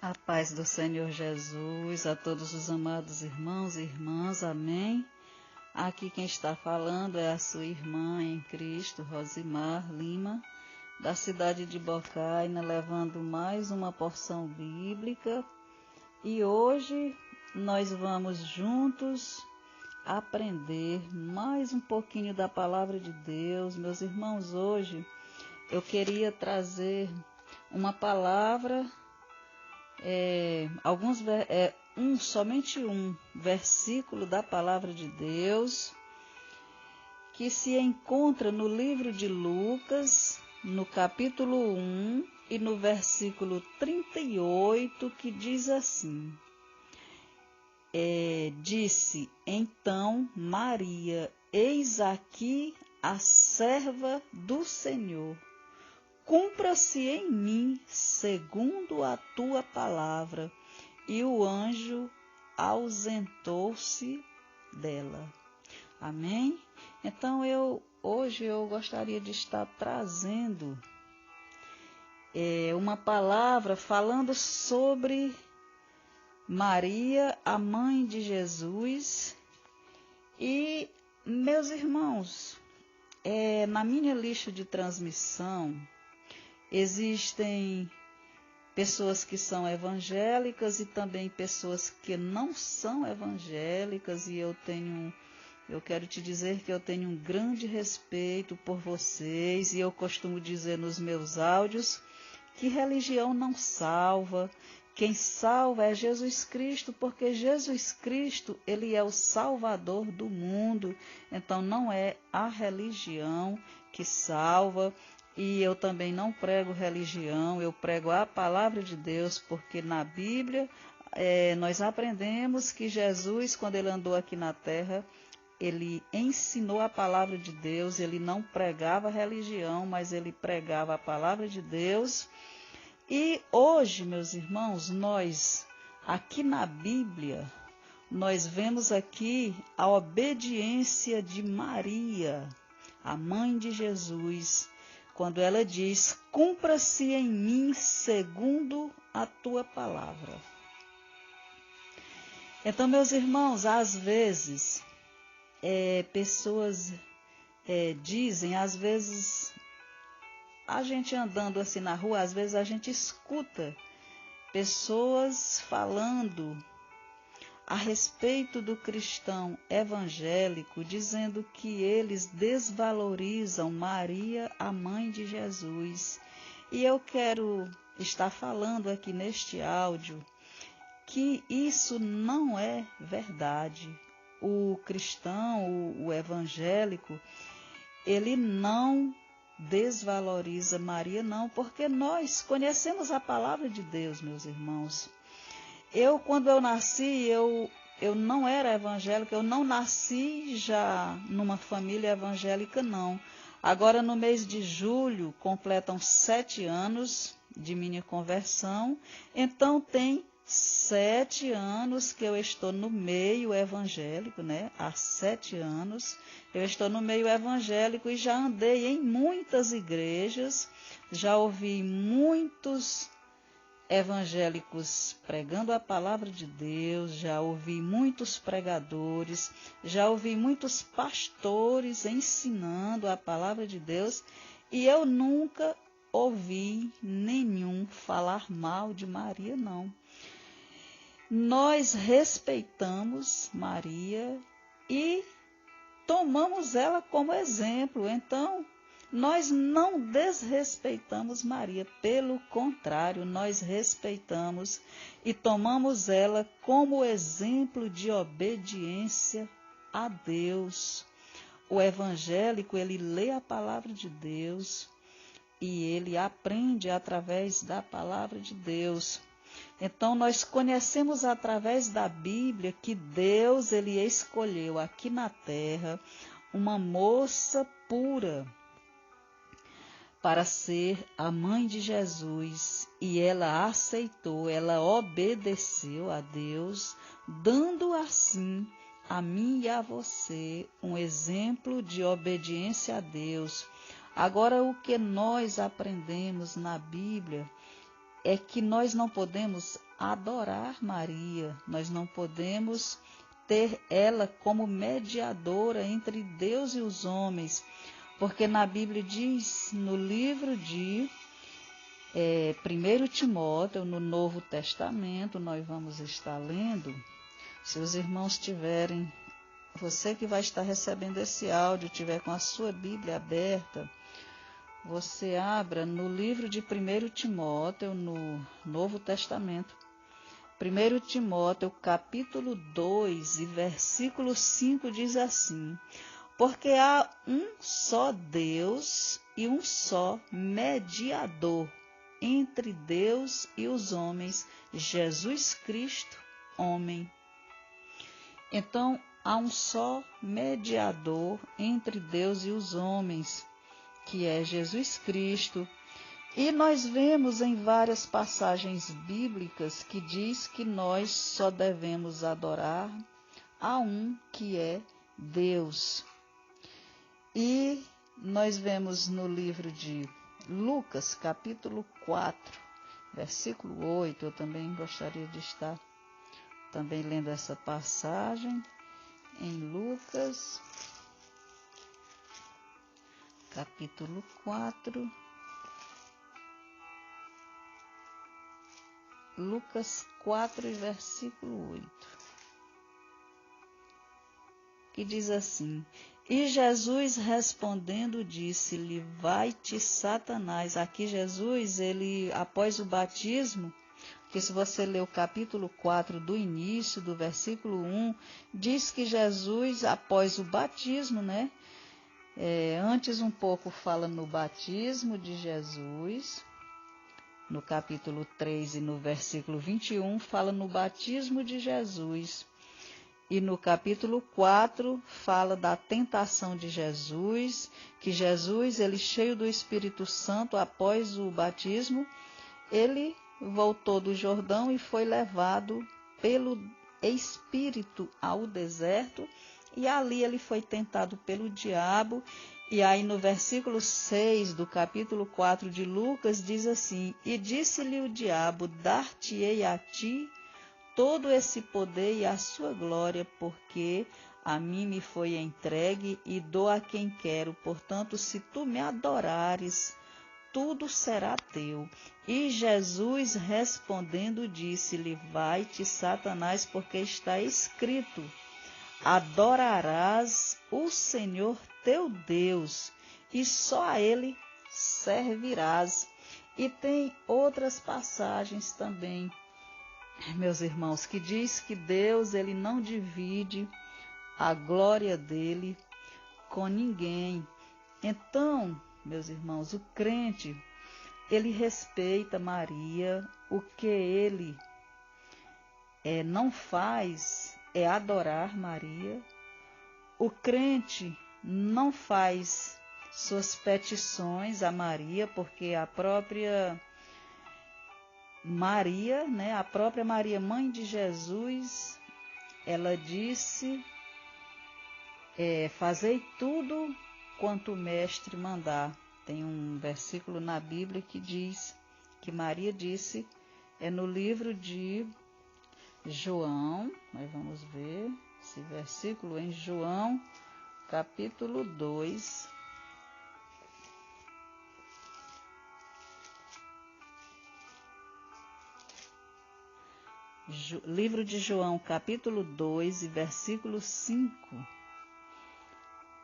A paz do Senhor Jesus, a todos os amados irmãos e irmãs, amém. Aqui quem está falando é a sua irmã em Cristo, Rosimar Lima, da cidade de Bocaina, levando mais uma porção bíblica. E hoje nós vamos juntos aprender mais um pouquinho da palavra de Deus. Meus irmãos, hoje eu queria trazer uma palavra, somente um versículo da palavra de Deus, que se encontra no livro de Lucas, no capítulo 1 e no versículo 38, que diz assim: disse então Maria: eis aqui a serva do Senhor, cumpra-se em mim segundo a tua palavra. E o anjo ausentou-se dela. Amém? Então, hoje eu gostaria de estar trazendo uma palavra falando sobre Maria, a mãe de Jesus. E, meus irmãos, na minha lista de transmissão, existem pessoas que são evangélicas e também pessoas que não são evangélicas, e eu quero te dizer que eu tenho um grande respeito por vocês, e eu costumo dizer nos meus áudios que religião não salva. Quem salva é Jesus Cristo, porque Jesus Cristo, ele é o Salvador do mundo. Então não é a religião que salva. E eu também não prego religião, eu prego a palavra de Deus, porque na Bíblia nós aprendemos que Jesus, quando ele andou aqui na terra, ele ensinou a palavra de Deus, ele não pregava religião, mas ele pregava a palavra de Deus. E hoje, meus irmãos, nós, aqui na Bíblia, nós vemos aqui a obediência de Maria, a mãe de Jesus, quando ela diz: cumpra-se em mim segundo a tua palavra. Então, meus irmãos, às vezes, pessoas dizem, às vezes, a gente andando assim na rua, às vezes a gente escuta pessoas falando a respeito do cristão evangélico, dizendo que eles desvalorizam Maria, a mãe de Jesus. E eu quero estar falando aqui neste áudio que isso não é verdade. O cristão, o evangélico, ele não desvaloriza Maria, não, porque nós conhecemos a palavra de Deus, meus irmãos. Quando eu nasci, eu não era evangélica, eu não nasci já numa família evangélica, não. Agora, no mês de julho, completam 7 anos de minha conversão, então tem 7 anos que eu estou no meio evangélico, né? Há 7 anos eu estou no meio evangélico e já andei em muitas igrejas, já ouvi muitos evangélicos pregando a palavra de Deus, já ouvi muitos pregadores, já ouvi muitos pastores ensinando a palavra de Deus, e eu nunca ouvi nenhum falar mal de Maria, não. Nós respeitamos Maria e tomamos ela como exemplo. Então, nós não desrespeitamos Maria, pelo contrário, nós respeitamos e tomamos ela como exemplo de obediência a Deus. O evangélico, ele lê a palavra de Deus e ele aprende através da palavra de Deus. Então, nós conhecemos através da Bíblia que Deus, ele escolheu aqui na terra uma moça pura para ser a mãe de Jesus, e ela aceitou, ela obedeceu a Deus, dando assim a mim e a você um exemplo de obediência a Deus. Agora, o que nós aprendemos na Bíblia é que nós não podemos adorar Maria, nós não podemos ter ela como mediadora entre Deus e os homens, porque na Bíblia diz, no livro de 1 Timóteo, no Novo Testamento, nós vamos estar lendo, se os irmãos tiverem, você que vai estar recebendo esse áudio, tiver com a sua Bíblia aberta, você abra no livro de 1 Timóteo, no Novo Testamento. 1 Timóteo, capítulo 2, e versículo 5 diz assim: porque há um só Deus e um só mediador entre Deus e os homens, Jesus Cristo, homem. Então, há um só mediador entre Deus e os homens, que é Jesus Cristo. E nós vemos em várias passagens bíblicas que diz que nós só devemos adorar a um que é Deus. E nós vemos no livro de Lucas, capítulo 4, versículo 8, eu também gostaria de estar também lendo essa passagem em Lucas, capítulo 4, Lucas 4, versículo 8, que diz assim: e Jesus respondendo disse-lhe, vai-te Satanás. Aqui Jesus, ele após o batismo, que se você ler o capítulo 4 do início, do versículo 1, diz que Jesus após o batismo, né? Antes um pouco fala no batismo de Jesus, no capítulo 3 e no versículo 21, fala no batismo de Jesus. E no capítulo 4 fala da tentação de Jesus, que Jesus, ele cheio do Espírito Santo, após o batismo, ele voltou do Jordão e foi levado pelo Espírito ao deserto, e ali ele foi tentado pelo diabo. E aí no versículo 6 do capítulo 4 de Lucas diz assim: e disse-lhe o diabo, dar-te-ei a ti todo esse poder e a sua glória, porque a mim me foi entregue e dou a quem quero. Portanto, se tu me adorares, tudo será teu. E Jesus respondendo disse-lhe, vai-te, Satanás, porque está escrito, adorarás o Senhor teu Deus, e só a ele servirás. E tem outras passagens também, meus irmãos, que diz que Deus, ele não divide a glória dele com ninguém. Então, meus irmãos, o crente, ele respeita Maria. O que ele não faz é adorar Maria. O crente não faz suas petições a Maria, porque a própria Maria, né, a própria Maria, mãe de Jesus, ela disse, fazei tudo quanto o mestre mandar. Tem um versículo na Bíblia que diz, que Maria disse, no livro de João, nós vamos ver esse versículo em João, capítulo 2, livro de João, capítulo 2, e versículo 5,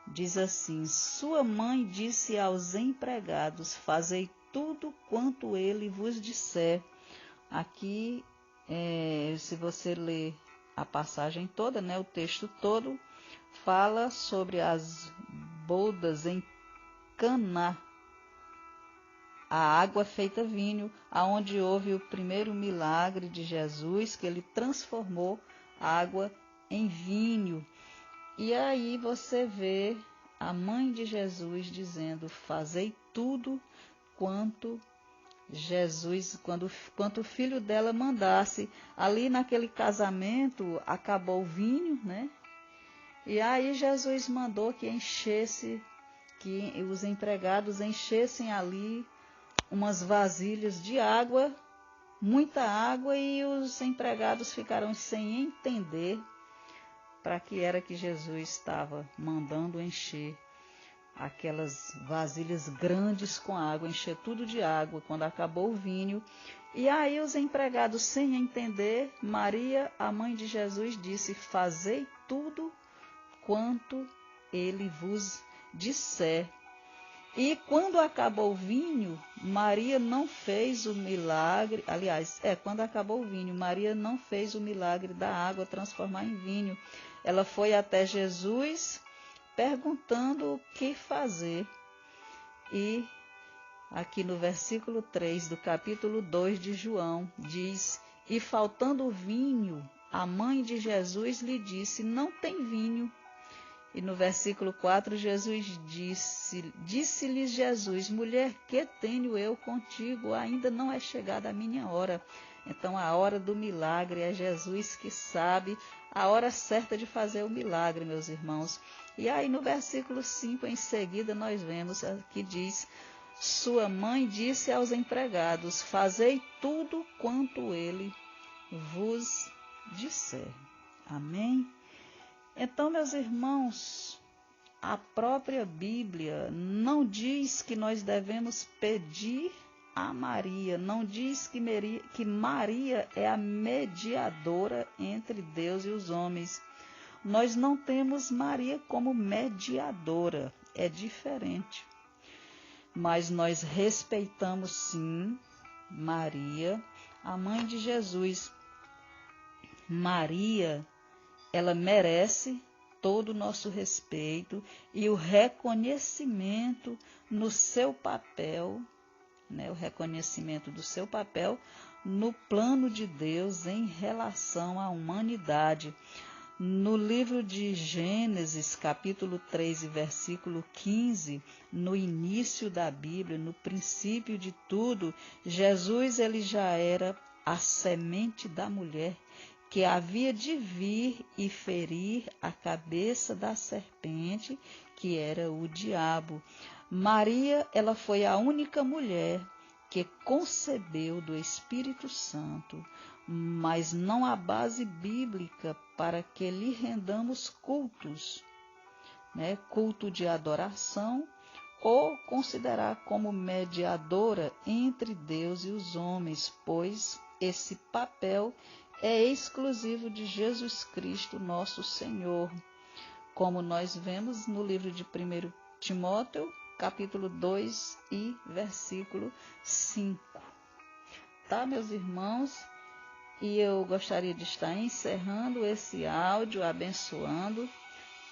diz assim, sua mãe disse aos empregados, fazei tudo quanto ele vos disser. Aqui, se você ler a passagem toda, né, o texto todo, fala sobre as bodas em Caná, a água feita vinho, aonde houve o primeiro milagre de Jesus, que ele transformou água em vinho. E aí você vê a mãe de Jesus dizendo, fazei tudo quanto Jesus, quanto o filho dela mandasse. Ali naquele casamento acabou o vinho, né? E aí Jesus mandou que os empregados enchessem ali umas vasilhas de água muita água e os empregados ficaram sem entender para que era que Jesus estava mandando encher aquelas vasilhas grandes com água, encher tudo de água quando acabou o vinho. E aí os empregados, sem entender, Maria, a mãe de Jesus, disse: fazei tudo quanto ele vos disser. E quando acabou o vinho, Maria não fez o milagre, quando acabou o vinho, Maria não fez o milagre da água transformar em vinho. Ela foi até Jesus perguntando o que fazer. E aqui no versículo 3 do capítulo 2 de João, diz: e faltando o vinho, a mãe de Jesus lhe disse: não tem vinho. E no versículo 4, Jesus disse-lhes Jesus: mulher, que tenho eu contigo? Ainda não é chegada a minha hora. Então a hora do milagre é Jesus que sabe a hora certa de fazer o milagre, meus irmãos. E aí no versículo 5, em seguida, nós vemos que diz: sua mãe disse aos empregados: fazei tudo quanto ele vos disser. Amém? Então, meus irmãos, a própria Bíblia não diz que nós devemos pedir a Maria, não diz que Maria é a mediadora entre Deus e os homens. Nós não temos Maria como mediadora, é diferente. Mas nós respeitamos sim Maria, a mãe de Jesus. Maria, ela merece todo o nosso respeito e o reconhecimento no seu papel, o reconhecimento do seu papel no plano de Deus em relação à humanidade. No livro de Gênesis, capítulo 3, versículo 15, no início da Bíblia, no princípio de tudo, Jesus ele já era a semente da mulher que havia de vir e ferir a cabeça da serpente, que era o diabo. Maria, ela foi a única mulher que concebeu do Espírito Santo, mas não há base bíblica para que lhe rendamos cultos, culto de adoração, ou considerar como mediadora entre Deus e os homens, pois esse papel é exclusivo de Jesus Cristo, nosso Senhor, como nós vemos no livro de 1 Timóteo, capítulo 2 e versículo 5. Tá, meus irmãos? E eu gostaria de estar encerrando esse áudio, abençoando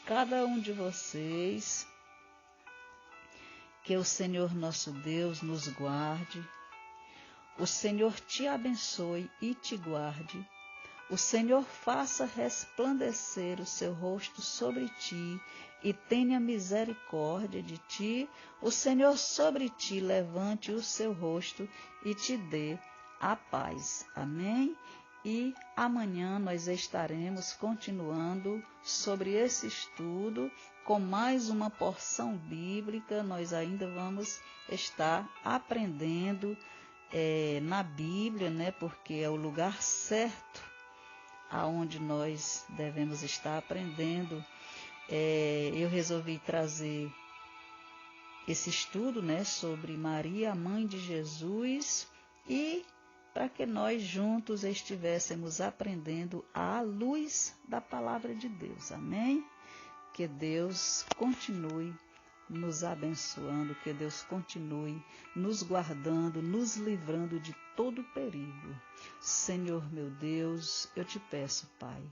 cada um de vocês. Que o Senhor nosso Deus nos guarde. O Senhor te abençoe e te guarde. O Senhor faça resplandecer o seu rosto sobre ti e tenha misericórdia de ti. O Senhor sobre ti levante o seu rosto e te dê a paz. Amém? E amanhã nós estaremos continuando sobre esse estudo com mais uma porção bíblica. Nós ainda vamos estar aprendendo na Bíblia, porque é o lugar certo aonde nós devemos estar aprendendo. Eu resolvi trazer esse estudo, sobre Maria, a mãe de Jesus, e para que nós juntos estivéssemos aprendendo à luz da palavra de Deus. Amém? Que Deus continue nos abençoando, que Deus continue nos guardando, nos livrando de todo perigo. Senhor meu Deus, eu te peço, Pai,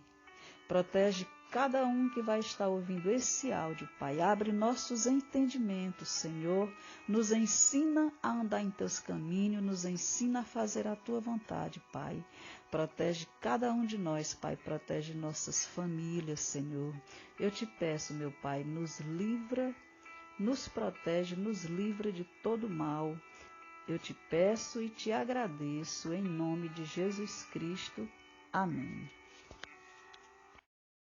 protege cada um que vai estar ouvindo esse áudio, Pai. Abre nossos entendimentos, Senhor. Nos ensina a andar em teus caminhos, nos ensina a fazer a tua vontade, Pai. Protege cada um de nós, Pai. Protege nossas famílias, Senhor. Eu te peço, meu Pai, nos livra, nos protege, nos livra de todo mal. Eu te peço e te agradeço em nome de Jesus Cristo. Amém.